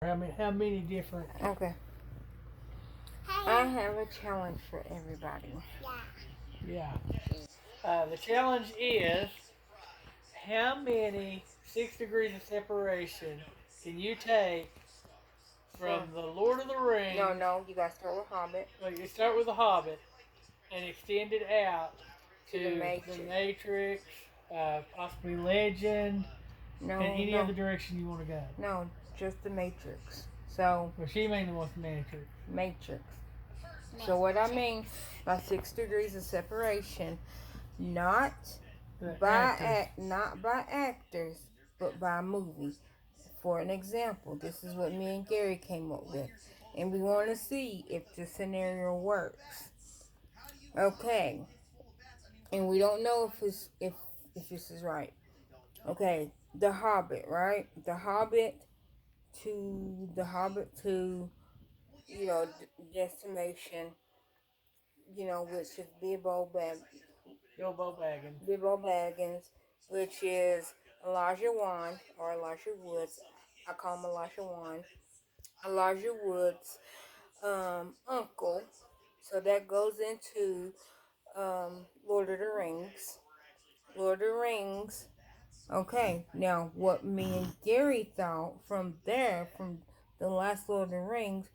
How many different? Okay. I have a challenge for everybody. Yeah. The challenge is how many 6 degrees of separation can you take For from the Lord of the no, Rings? no, you gotta start with Hobbit Well, you start with the Hobbit and extend it out to the to the Matrix. Matrix, possibly Legend, and No, any other no, direction you want to go. no, just the Matrix. So Well, she mainly wants the Matrix. Matrix. So what I mean by 6 degrees of separation, not The actors. not by actors, but by movie. For an example, this is what me and Gary came up with, and we want to see if the scenario works. Okay, and we don't know if this is right. Okay, the Hobbit, right? The Hobbit to destination, which is Bilbo Baggins. Bilbo Baggins, which is Elijah Wan or Elijah Woods. I call him Elijah Wan. Elijah Woods' uncle. So that goes into Lord of the Rings. Lord of the Rings. Okay, now what me and Gary thought from the last Lord of the Rings,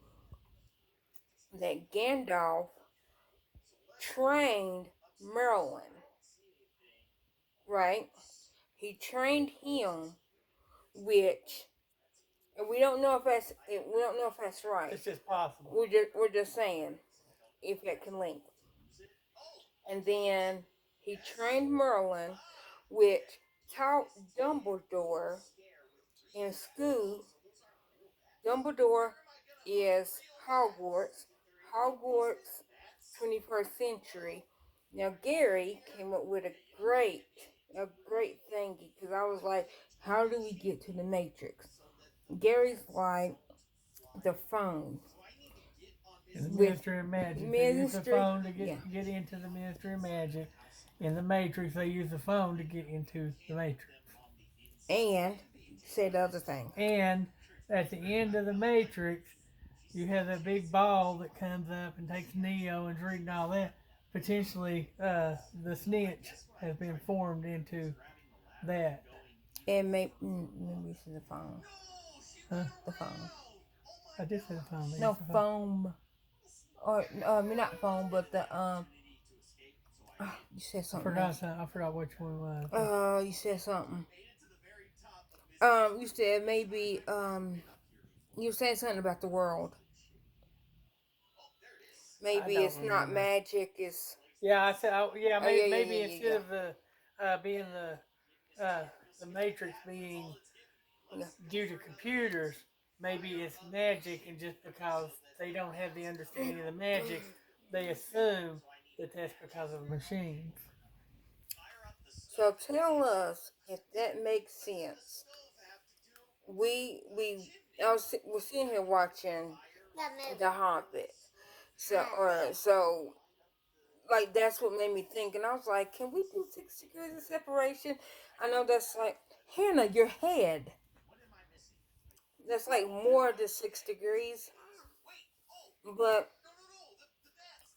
that Gandalf trained Merlin, right? He trained him, which and we don't know if that's right. It's just possible. We're just saying if that can link. And then he trained Merlin, which taught Dumbledore in school. Dumbledore is Hogwarts. Hogwarts, 21st century. Now Gary came up with a great thingy, because I was like, how do we get to the Matrix? Gary's like the phone. In the With Ministry of Magic, they use the ministry, phone to yeah. get into the Ministry of Magic. In the Matrix, they use the phone to get into the Matrix. And say the other thing. And at the end of the Matrix, you have that big ball that comes up and takes Neo and reading all that. Potentially, the snitch has been formed into that. And maybe it's the phone. Huh? The phone. I did say the phone. No, foam. Or not foam, but the you said something else. I forgot which one it was. You said something. You said maybe you said something about the world. Maybe it's not remember. magic. It's Yeah, I said. Yeah, oh yeah, maybe yeah, instead yeah, of being the Matrix being yeah. due to computers, maybe it's magic, and just because they don't have the understanding of the magic, they assume that that's because of machines. So tell us if that makes sense. We're sitting here watching The Hobbit. So like that's what made me think, and I was like, can we do 6 degrees of separation? I know that's like Hannah, your head. That's like more than 6 degrees, but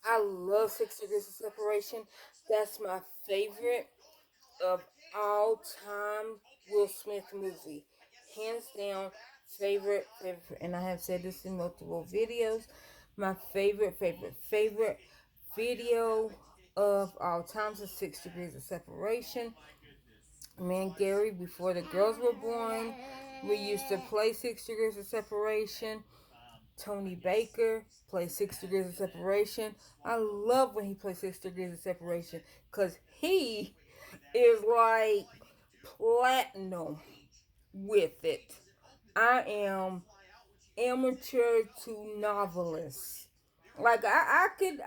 I love 6 degrees of separation. That's my favorite of all time Will Smith movie. Hands down, favorite, and I have said this in multiple videos. My favorite video of all times is 6 degrees of separation. Me and Gary, before the girls were born, we used to play 6 degrees of separation. Tony Baker plays 6 degrees of separation. I love when he plays 6 degrees of separation, because he is like platinum with it. I am amateur to novelist. Like I could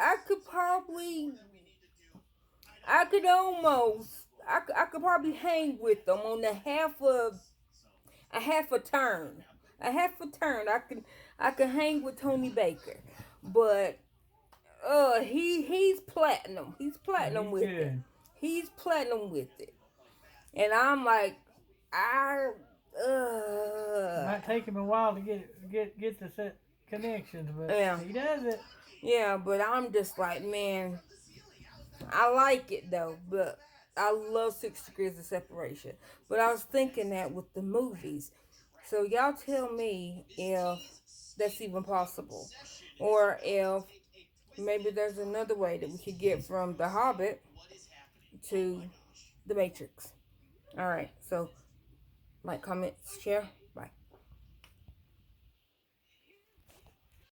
almost, I could probably hang with them on a half a turn, I could hang with Tony Baker, but he's platinum. He's Yeah, platinum he's with it. good. He's platinum with it, and I'm like, I It might take him a while to get the set connections, but Yeah. he does it. Yeah, but I'm just like, man, I like it though, but I love 6 degrees of separation. But I was thinking that with the movies. So y'all tell me if that's even possible. Or if maybe there's another way that we could get from the Hobbit to the Matrix. Alright, so like, comments, share.